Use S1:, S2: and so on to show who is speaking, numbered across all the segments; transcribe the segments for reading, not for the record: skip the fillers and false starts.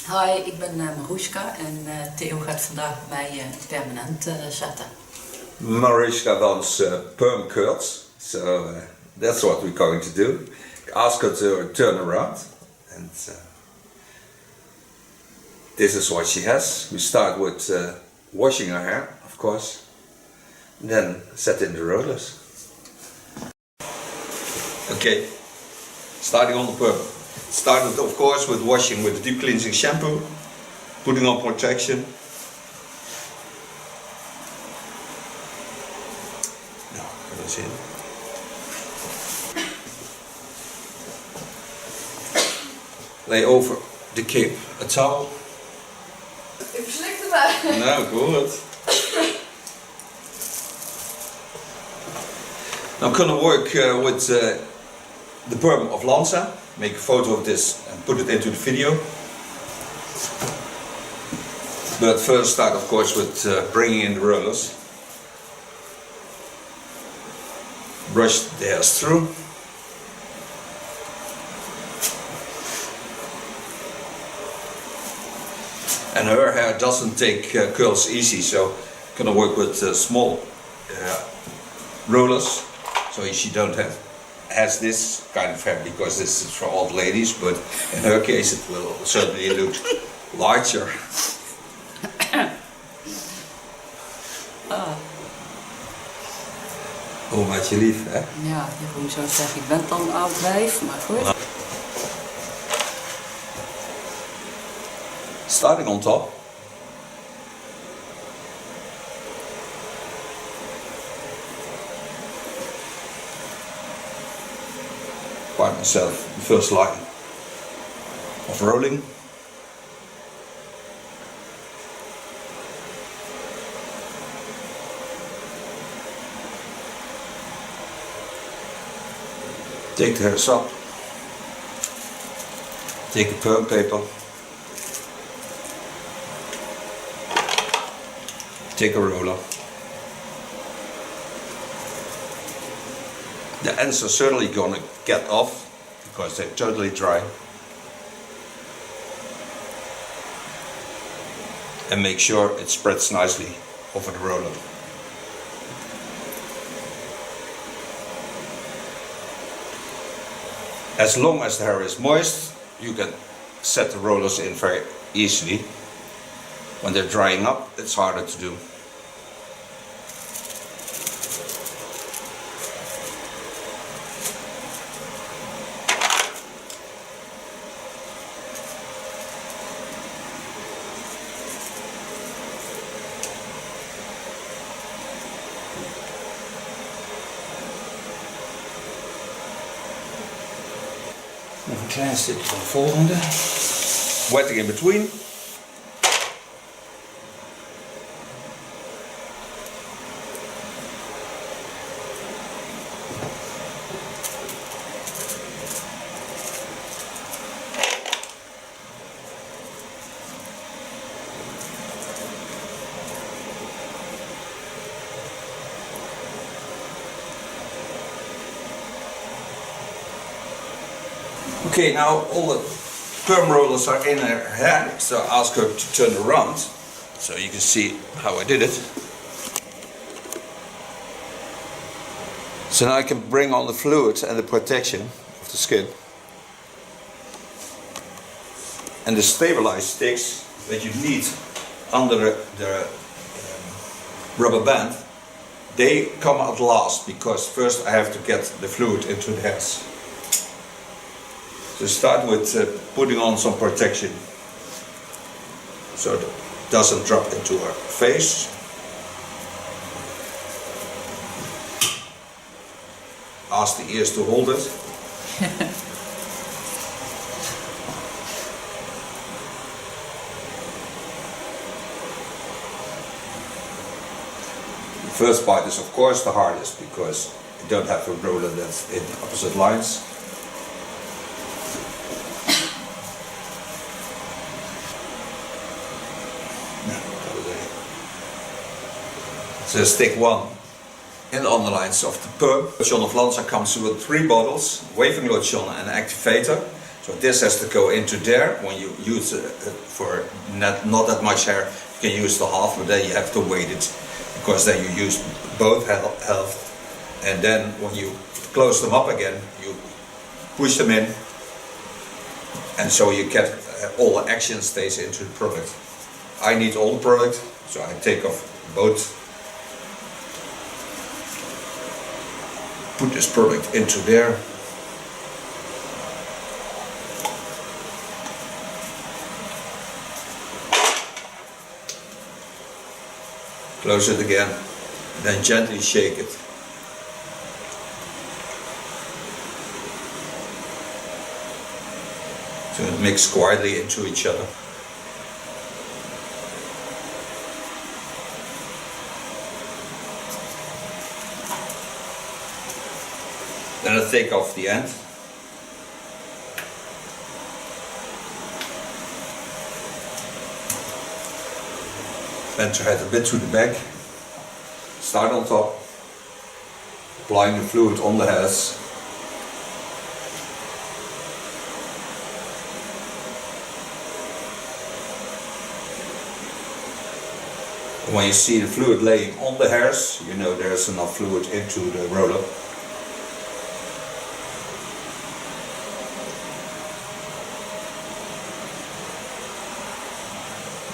S1: Hi, ik ben Maroeska en Theo gaat vandaag met mij permanent zetten.
S2: Maroeska wants perm curls, so that's what we're going to do. Ask her to turn around, and this is what she has. We start with washing her hair, of course, then set in the rollers. Okay, starting on the perm. Started of course with washing with deep cleansing shampoo, putting on protection. Nou, dat is in. Lay over the cape a towel.
S3: Ik verslik erbij.
S2: Nou, ik hoor het. Now I'm gonna work with the perm of Lanza. Make a photo of this and put it into the video. But first start of course with bringing in the rollers. Brush the hairs through. And her hair doesn't take curls easy, so I'm gonna work with small rollers, so she has this kind of hair, because this is for old ladies, but in her case it will certainly look larger. Oh, wat je lief, hè?
S1: Ja, Jeroen zou zeggen, ik ben dan een oud wijf, maar goed.
S2: Starting on top. Find myself the first line of rolling. Take the hairs up. Take a perm paper. Take a roller. The ends are certainly going to get off because they're totally dry. And make sure it spreads nicely over the roller. As long as the hair is moist, you can set the rollers in very easily. When they're drying up, it's harder to do. Nog een klein stukje van de volgende. Wetting in between. Okay, now all the perm rollers are in her hair, so I ask her to turn around so you can see how I did it. So now I can bring on the fluid and the protection of the skin. And the stabilized sticks that you need under the rubber band, they come at last, because first I have to get the fluid into the hairs. So start with putting on some protection so that it doesn't drop into her face. Ask the ears to hold it. The first part is of course the hardest, because you don't have a roller that's in opposite lines. So stick 1 in the underlines of the perm. Lotion of Lanza comes with 3 bottles, waving lotion and activator. So this has to go into there. When you use it for not that much hair, you can use the half, but then you have to weight it, because then you use both half. And then when you close them up again, you push them in, and so you get all the action stays into the product. I need all the product, so I take off both. Put this product into there. Close it again, then gently shake it. So it mixes quietly into each other. Then I take off the end. Bend your head a bit to the back. Start on top. Applying the fluid on the hairs. When you see the fluid laying on the hairs, you know there's enough fluid into the roller.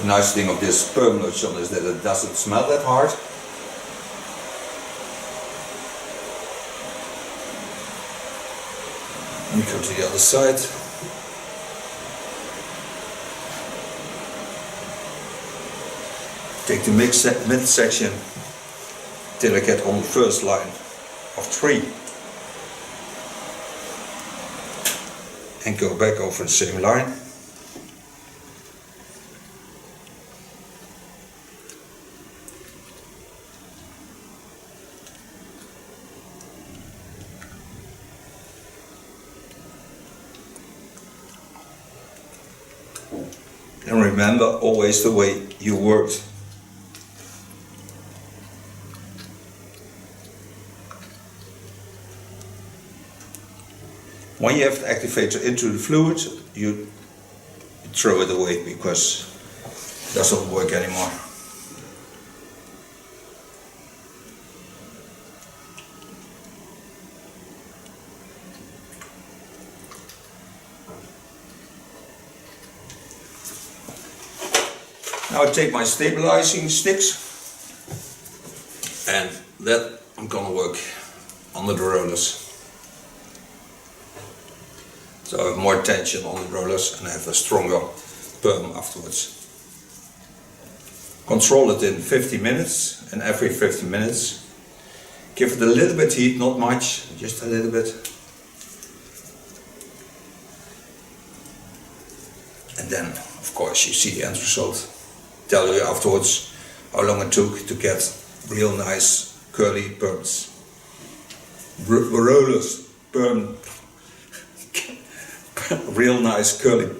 S2: The nice thing of this perm lotion is that it doesn't smell that hard. And go to the other side. Take the mid section till I get on the first line of 3. And go back over the same line. And remember always the way you worked. When you have the activator into the fluid, you throw it away because it doesn't work anymore. Now I take my stabilizing sticks and that I'm gonna work under the rollers. So I have more tension on the rollers and I have a stronger perm afterwards. Control it in 50 minutes, and every 50 minutes give it a little bit heat, not much, just a little bit. And then of course you see the end result. Tell you afterwards how long it took to get real nice curly perms. Rollers, perm, real nice curly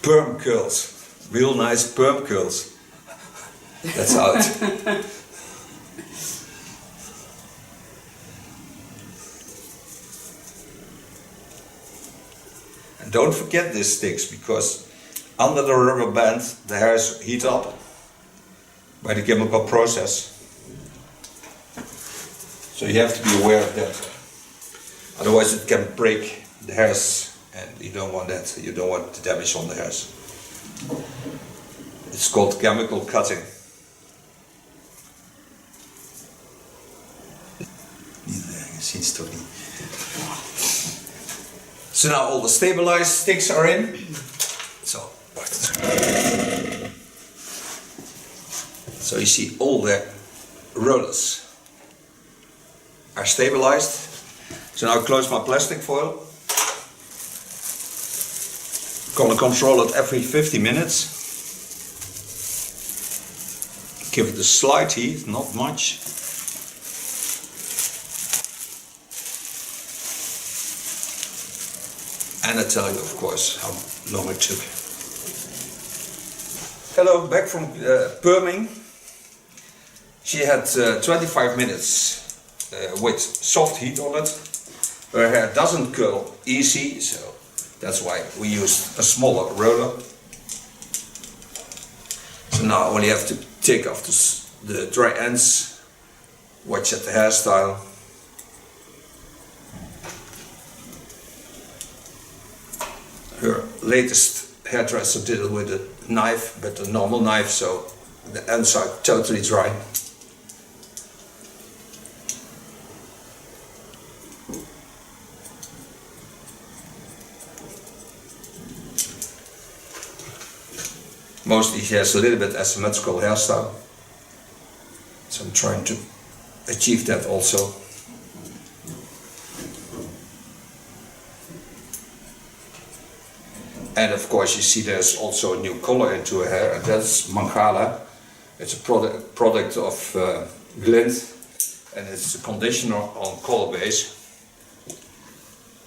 S2: perm curls. Real nice perm curls. That's how it. And don't forget these sticks, because under the rubber band the hairs heat up by the chemical process. So you have to be aware of that. Otherwise it can break the hairs and you don't want that. You don't want the damage on the hairs. It's called chemical cutting. So now all the stabilized sticks are in. So you see all the rollers are stabilized. So now I close my plastic foil. Gonna control it every 50 minutes. Give it a slight heat, not much. And I tell you, of course, how long it took. Hello, back from perming. She had 25 minutes with soft heat on it. Her hair doesn't curl easy, so That's why we used a smaller roller. So now I only have to take off the dry ends, watch at the hairstyle. Her latest hairdresser did it with a knife, but a normal knife, so the ends are totally dry. Mostly she has a little bit asymmetrical hairstyle, so I'm trying to achieve that also. And of course you see there's also a new color into her hair, and that's Mangala. It's a product of Glint, and it's a conditioner on color base.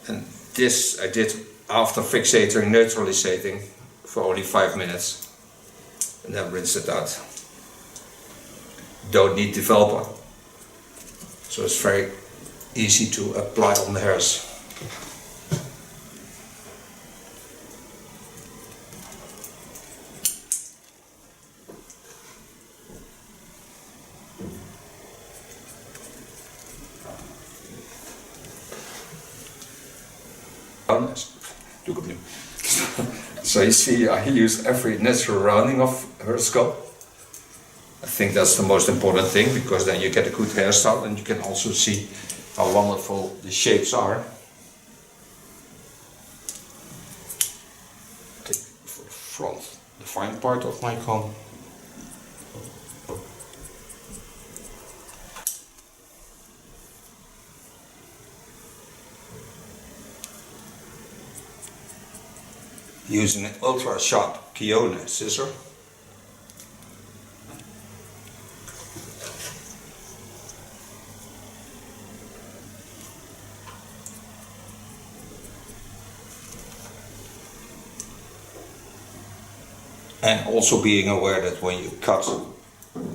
S2: And this I did after fixating, neutralizing for only 5 minutes. And then rinse it out. Don't need developer, so it's very easy to apply on the hairs. Doe ik opnieuw. So you see, I use every natural rounding of her scalp. I think that's the most important thing, because then you get a good hairstyle and you can also see how wonderful the shapes are. Take for the front, the fine part of my comb. Using an ultra sharp Kione scissor. And also being aware that when you cut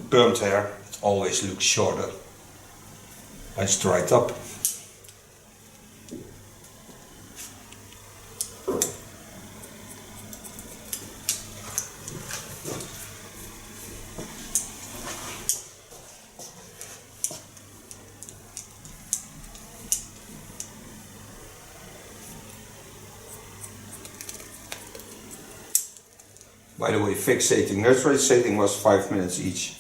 S2: permed hair, it always looks shorter when it's dried up. By the way, fixating, neutralizing was 5 minutes each.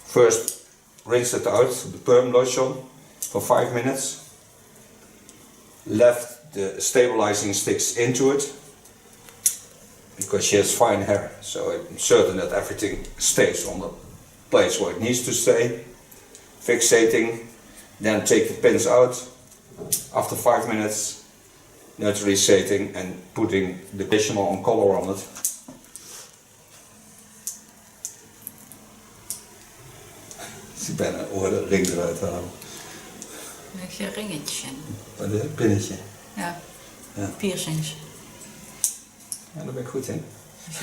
S2: First, rinse it out, the perm lotion, for 5 minutes. Left the stabilizing sticks into it, because she has fine hair, so I'm certain that everything stays on the place where it needs to stay. Fixating, then take the pins out. After 5 minutes, neutralizing and putting the additional on color on it. Ik ben een ring eruit halen.
S1: Leg je ringetje in?
S2: Een pinnetje.
S1: Ja.
S2: Ja.
S1: Piercings.
S2: Ja, daar ben ik goed in.
S1: Dus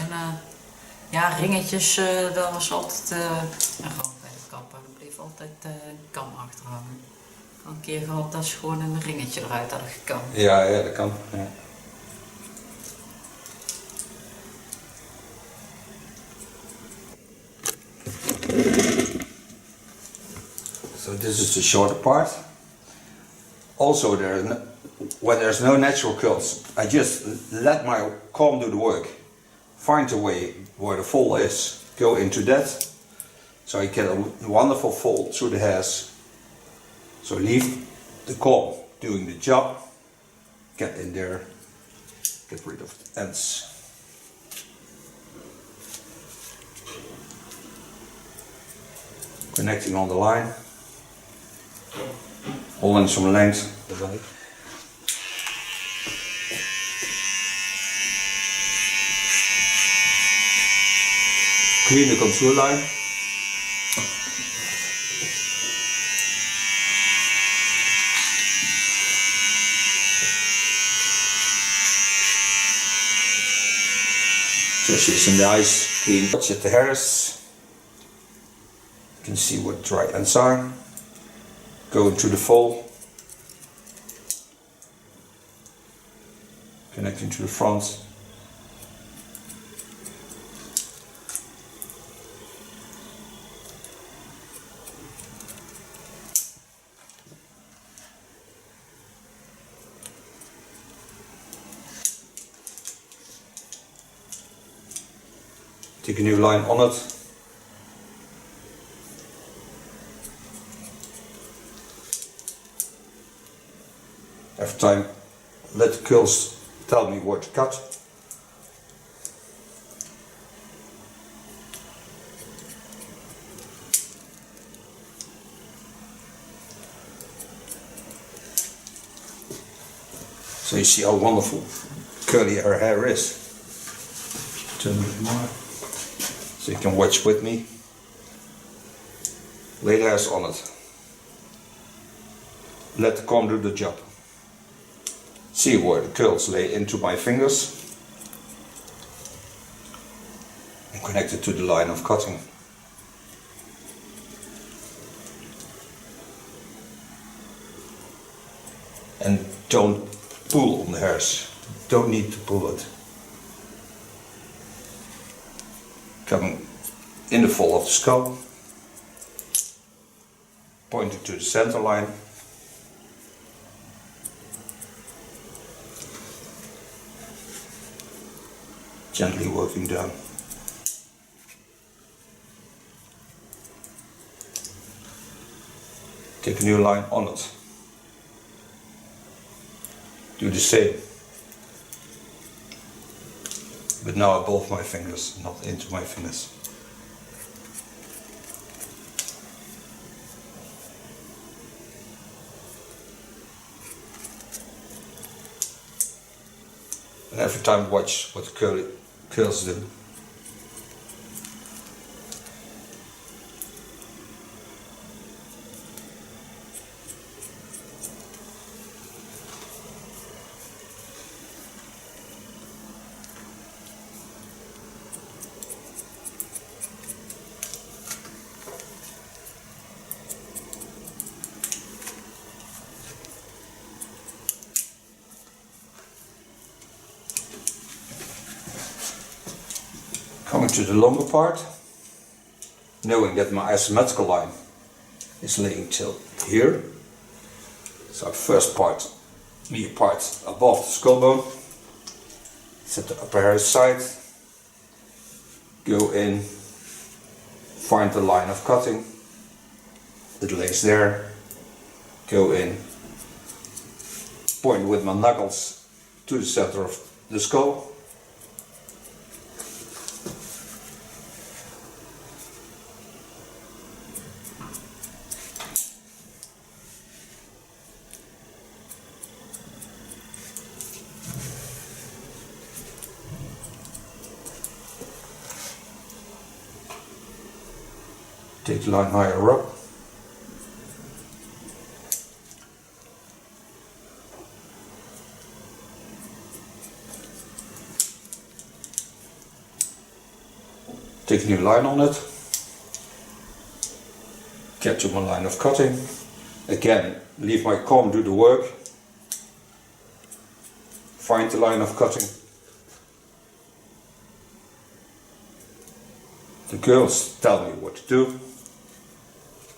S1: ja, ringetjes, dat was altijd gewoon bij de kapper. Er bleef altijd een kam achterhangen. Een keer gehad dat ze gewoon een ringetje eruit hadden gekamd.
S2: Ja, ja, dat kan. Ja. So this is the shorter part. Also, when there's no natural curls, I just let my comb do the work. Find a way where the fold is, go into that, so I get a wonderful fold through the hairs. So leave the comb doing the job, get in there, get rid of the ends. Connecting on the line. Holding some length. Clean the contour line. So she's a nice clean touch at the hairs. You can see what dry ends are. Go into the fold. connecting to the front. Take a new line on it. Every time, let the curls tell me where to cut. So you see how wonderful curly her hair is. Turn a bit more, so you can watch with me. Lay the hairs on it. Let the comb do the job. See where the curls lay into my fingers and connect it to the line of cutting. And don't pull on the hairs. Don't need to pull it. Come in the fall of the skull, pointing to the center line. Gently working down. Take a new line on it. Do the same, but now above my fingers, not into my fingers. And every time watch what the curls do. Coming to the longer part, knowing that my asymmetrical line is laying till here. So first part, me part above the skull bone, set the upper hair aside, go in, find the line of cutting, it lays there, go in, point with my knuckles to the center of the skull. Take the line higher up. Take a new line on it. Get to my line of cutting. Again, leave my comb do the work. Find the line of cutting. The girls tell me what to do,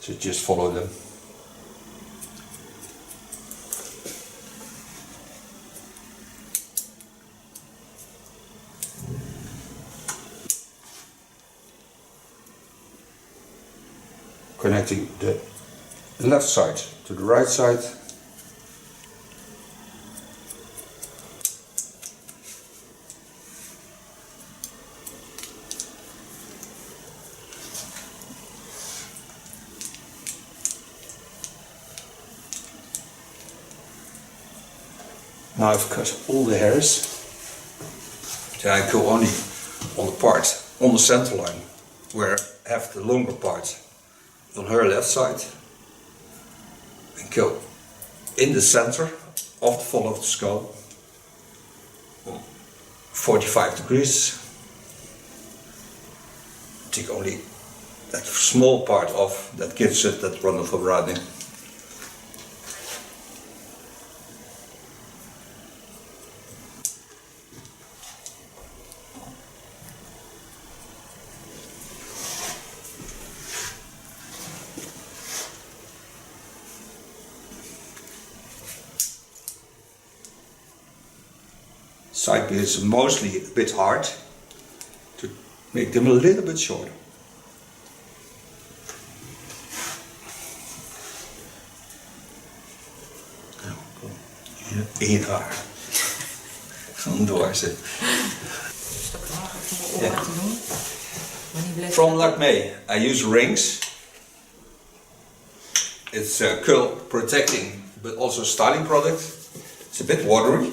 S2: so just follow them. Connecting the left side to the right side. Now I've cut all the hairs. Then I go only on the part on the center line where I have the longer part on her left side and go in the center of the fall of the skull, 45 degrees. Take only that small part off that gives it that run of overriding. side bits are mostly a bit hard to make them a little bit shorter. Hier, 1 haar. Gewoon door zitten.
S1: Is dat klaar om mijn oren te doen? Wanneer blijft
S2: From Lakme, I use rings. It's a curl protecting but also styling product. It's a bit watery,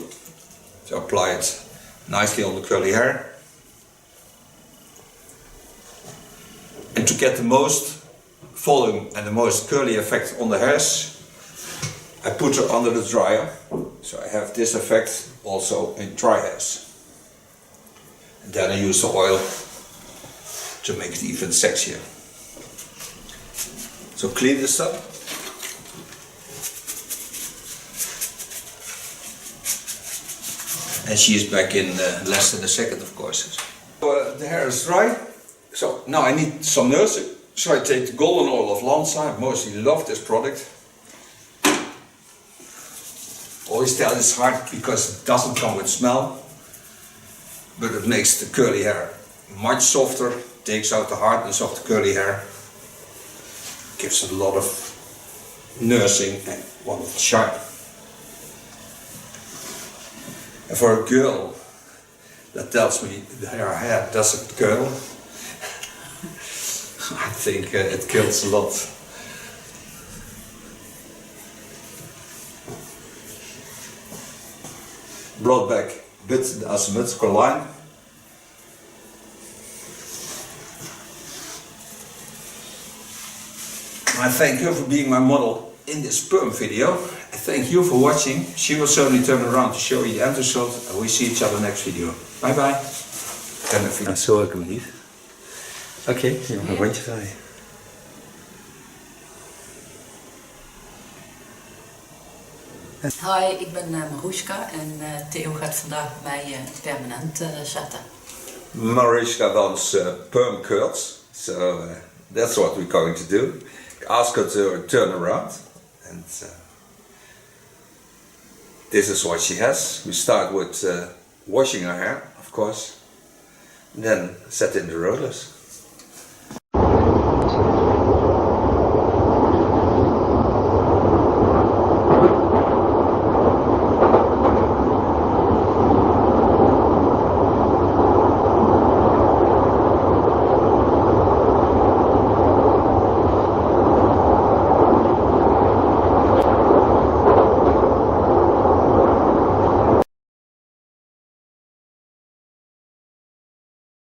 S2: so apply it nicely on the curly hair. And to get the most volume and the most curly effect on the hairs, I put her under the dryer, so I have this effect also in dry hairs. And then I use the oil to make it even sexier. So clean this up. And she is back in less than a second, of course. So, the hair is dry, so now I need some nursing. So I take the golden oil of Lanza. I mostly love this product. Always tell it's hard because it doesn't come with smell, but it makes the curly hair much softer, takes out the hardness of the curly hair, gives it a lot of nursing and wonderful shine. And for a girl that tells me her hair doesn't curl, I think it kills a lot. Brought back a bit the asymmetrical line. I thank you for being my model in this perm video. I thank you for watching. She will certainly turn around to show you the end result, and we see each other next video. Bye bye.
S4: Nou, zo heb ik hem niet. Oké, je mag een rondje draaien.
S1: Hi, ik ben Maroeska en Theo gaat vandaag mij permanent zetten.
S2: Maroeska wants perm curls, so that's what we're going to do. Ask her to turn around, and this is what she has. We start with washing her hair, of course, then set in the rollers.